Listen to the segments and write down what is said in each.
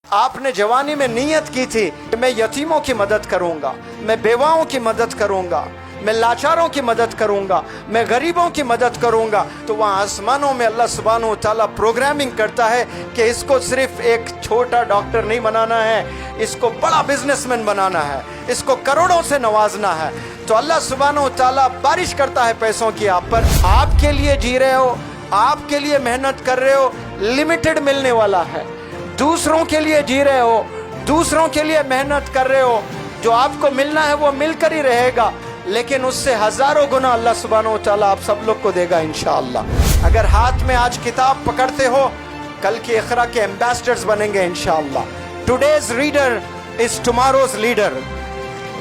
आपने जवानी में नीयत की थी कि मैं यतीमों की मदद करूंगा, मैं बेवाओं की मदद करूंगा, मैं लाचारों की मदद करूंगा, मैं गरीबों की मदद करूंगा, तो वहाँ आसमानों में अल्लाह सुब्हानहू व तआला प्रोग्रामिंग करता है कि इसको सिर्फ एक छोटा डॉक्टर नहीं बनाना है, इसको बड़ा बिजनेसमैन बनाना है, इसको करोड़ों से नवाजना है। तो अल्लाह सुब्हानहू व तआला बारिश करता है पैसों की आप पर। आपके लिए जी रहे हो, आपके लिए मेहनत कर रहे हो, लिमिटेड मिलने वाला है। दूसरों के लिए जी रहे हो, दूसरों के लिए मेहनत कर रहे हो, जो आपको मिलना है वो मिलकर ही रहेगा, लेकिन उससे हजारों गुना अल्लाह सुब्हानहू व तआला आप सब लोग को देगा इंशाअल्लाह। अगर हाथ में आज किताब पकड़ते हो, कल के इक़रा के एम्बेसडर्स बनेंगे इंशाअल्लाह। Today's reader is tomorrow's leader,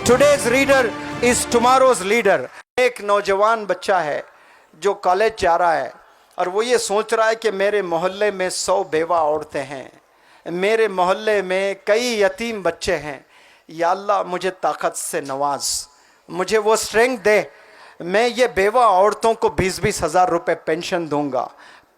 today's reader is tomorrow's leader. एक नौजवान बच्चा है जो कॉलेज जा रहा है और वो ये सोच रहा है कि मेरे मोहल्ले में 100 बेवा औरतें हैं, मेरे मोहल्ले में कई यतीम बच्चे हैं, या अल्लाह मुझे ताकत से नवाज, मुझे वो स्ट्रेंथ दे, मैं ये बेवा औरतों को 20-20 हज़ार रुपये पेंशन दूंगा,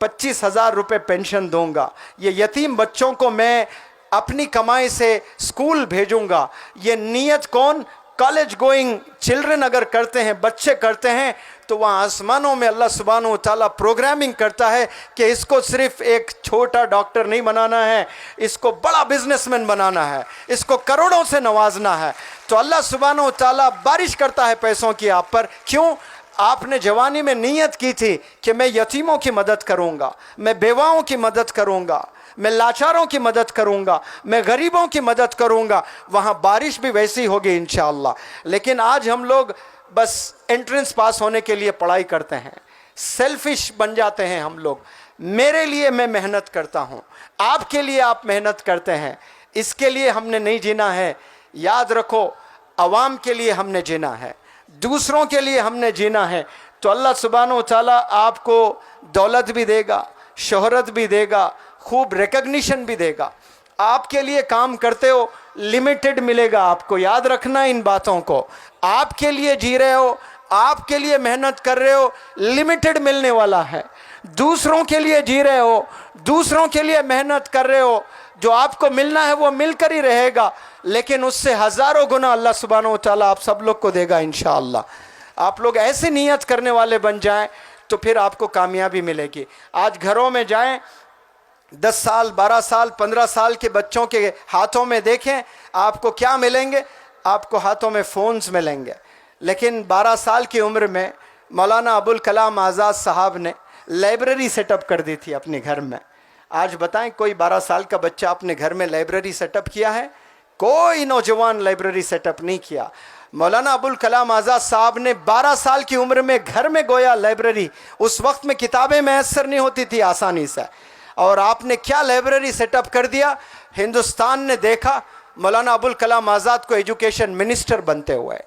25 हज़ार रुपये पेंशन दूंगा, ये यतीम बच्चों को मैं अपनी कमाई से स्कूल भेजूंगा। ये नीयत कौन? कॉलेज गोइंग चिल्ड्रन अगर करते हैं, बच्चे करते हैं, तो वहाँ आसमानों में अल्लाह सुब्हानहू व तआला प्रोग्रामिंग करता है कि इसको सिर्फ एक छोटा डॉक्टर नहीं बनाना है, इसको बड़ा बिजनेसमैन बनाना है, इसको करोड़ों से नवाजना है। तो अल्लाह सुब्हानहू व तआला बारिश करता है पैसों की आप पर। क्यों? आपने जवानी में नीयत की थी कि मैं यतीमों की मदद करूँगा, मैं बेवाओं की मदद करूँगा, मैं लाचारों की मदद करूंगा, मैं गरीबों की मदद करूंगा, वहाँ बारिश भी वैसी होगी इंशाअल्लाह। लेकिन आज हम लोग बस एंट्रेंस पास होने के लिए पढ़ाई करते हैं, सेल्फिश बन जाते हैं हम लोग। मेरे लिए मैं मेहनत करता हूँ, आपके लिए आप मेहनत करते हैं, इसके लिए हमने नहीं जीना है। याद रखो, अवाम के लिए हमने जीना है, दूसरों के लिए हमने जीना है। तो अल्लाह सुब्हानहू व तआला आपको दौलत भी देगा, शोहरत भी देगा, खूब रिकग्निशन भी देगा। आपके लिए काम करते हो, लिमिटेड मिलेगा आपको, याद रखना इन बातों को। आपके लिए जी रहे हो, आपके लिए मेहनत कर रहे हो, लिमिटेड मिलने वाला है। दूसरों के लिए जी रहे हो, दूसरों के लिए मेहनत कर रहे हो, जो आपको मिलना है वो मिलकर ही रहेगा, लेकिन उससे हजारों गुना अल्लाह सुब्हानहू व तआला आप सब लोग को देगा इंशाअल्लाह। आप लोग ऐसे नियत करने वाले बन जाएं तो फिर आपको कामयाबी मिलेगी। आज घरों में जाएं, 10 साल 12 साल 15 साल के बच्चों के हाथों में देखें, आपको क्या मिलेंगे? आपको हाथों में फ़ोन्स मिलेंगे। लेकिन 12 साल की उम्र में मौलाना अबुल कलाम आज़ाद साहब ने लाइब्रेरी सेटअप कर दी थी अपने घर में। आज बताएं, कोई 12 साल का बच्चा अपने घर में लाइब्रेरी सेटअप किया है? कोई नौजवान लाइब्रेरी सेटअप नहीं किया। मौलाना अबुल कलाम आज़ाद साहब ने 12 साल की उम्र में घर में गोया लाइब्रेरी। उस वक्त में किताबें मैसर नहीं होती थी आसानी से, और आपने क्या लाइब्रेरी सेटअप कर दिया। हिंदुस्तान ने देखा मौलाना अबुल कलाम आज़ाद को एजुकेशन मिनिस्टर बनते हुए।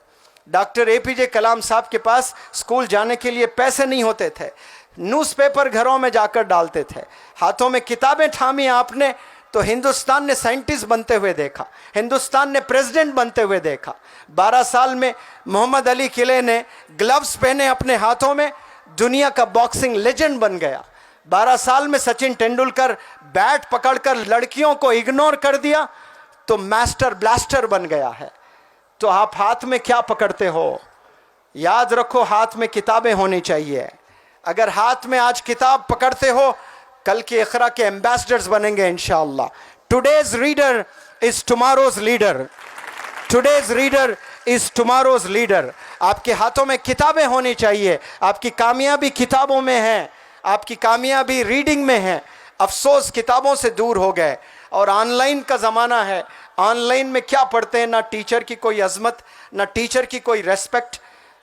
डॉक्टर APJ कलाम साहब के पास स्कूल जाने के लिए पैसे नहीं होते थे, न्यूज़पेपर घरों में जाकर डालते थे, हाथों में किताबें थामी आपने, तो हिंदुस्तान ने साइंटिस्ट बनते हुए देखा, हिंदुस्तान ने प्रेसिडेंट बनते हुए देखा। 12 साल में मोहम्मद अली किले ने ग्लव्स पहने अपने हाथों में, दुनिया का बॉक्सिंग लेजेंड बन गया। 12 साल में सचिन तेंदुलकर बैट पकड़कर लड़कियों को इग्नोर कर दिया तो मास्टर ब्लास्टर बन गया है। तो आप हाथ में क्या पकड़ते हो? याद रखो, हाथ में किताबें होनी चाहिए। अगर हाथ में आज किताब पकड़ते हो, कल के इक़रा के एम्बेसडर्स बनेंगे इंशाअल्लाह। Today's reader is tomorrow's leader, today's reader is tomorrow's leader. आपके हाथों में किताबें होनी चाहिए। आपकी कामयाबी किताबों में है, आपकी कामयाबी रीडिंग में है। अफसोस किताबों से दूर हो गए और ऑनलाइन का ज़माना है। ऑनलाइन में क्या पढ़ते हैं? ना टीचर की कोई अजमत, ना टीचर की कोई रेस्पेक्ट,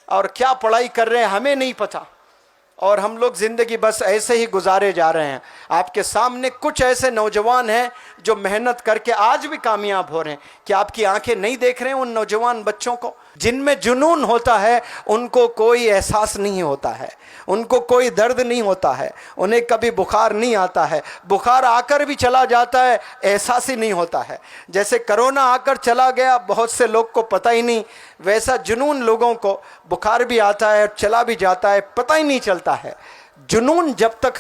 और क्या पढ़ाई कर रहे हैं हमें नहीं पता, और हम लोग ज़िंदगी बस ऐसे ही गुजारे जा रहे हैं। आपके सामने कुछ ऐसे नौजवान हैं जो मेहनत करके आज भी कामयाब हो रहे हैं। कि आपकी आंखें नहीं देख रहे हैं उन नौजवान बच्चों को? जिनमें जुनून होता है उनको कोई एहसास नहीं होता है, उनको कोई दर्द नहीं होता है, उन्हें कभी बुखार नहीं आता है, बुखार आकर भी चला जाता है, एहसास ही नहीं होता है। जैसे कोरोना आकर चला गया, बहुत से लोग को पता ही नहीं, वैसा जुनून लोगों को बुखार भी आता है और चला भी जाता है, पता ही नहीं चलता है। जुनून जब तक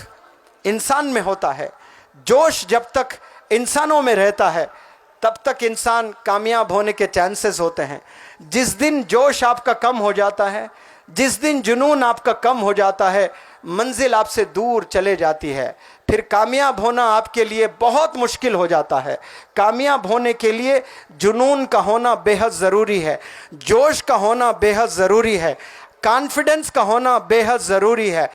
इंसान में होता है, जोश जब तक इंसानों में रहता है, तब तक इंसान कामयाब होने के चांसेस होते हैं। जिस दिन जोश आपका कम हो जाता है, जिस दिन जुनून आपका कम हो जाता है, मंजिल आपसे दूर चले जाती है। फिर कामयाब होना आपके लिए बहुत मुश्किल हो जाता है। कामयाब होने के लिए जुनून का होना बेहद ज़रूरी है, जोश का होना बेहद ज़रूरी है, कॉन्फिडेंस का होना बेहद ज़रूरी है।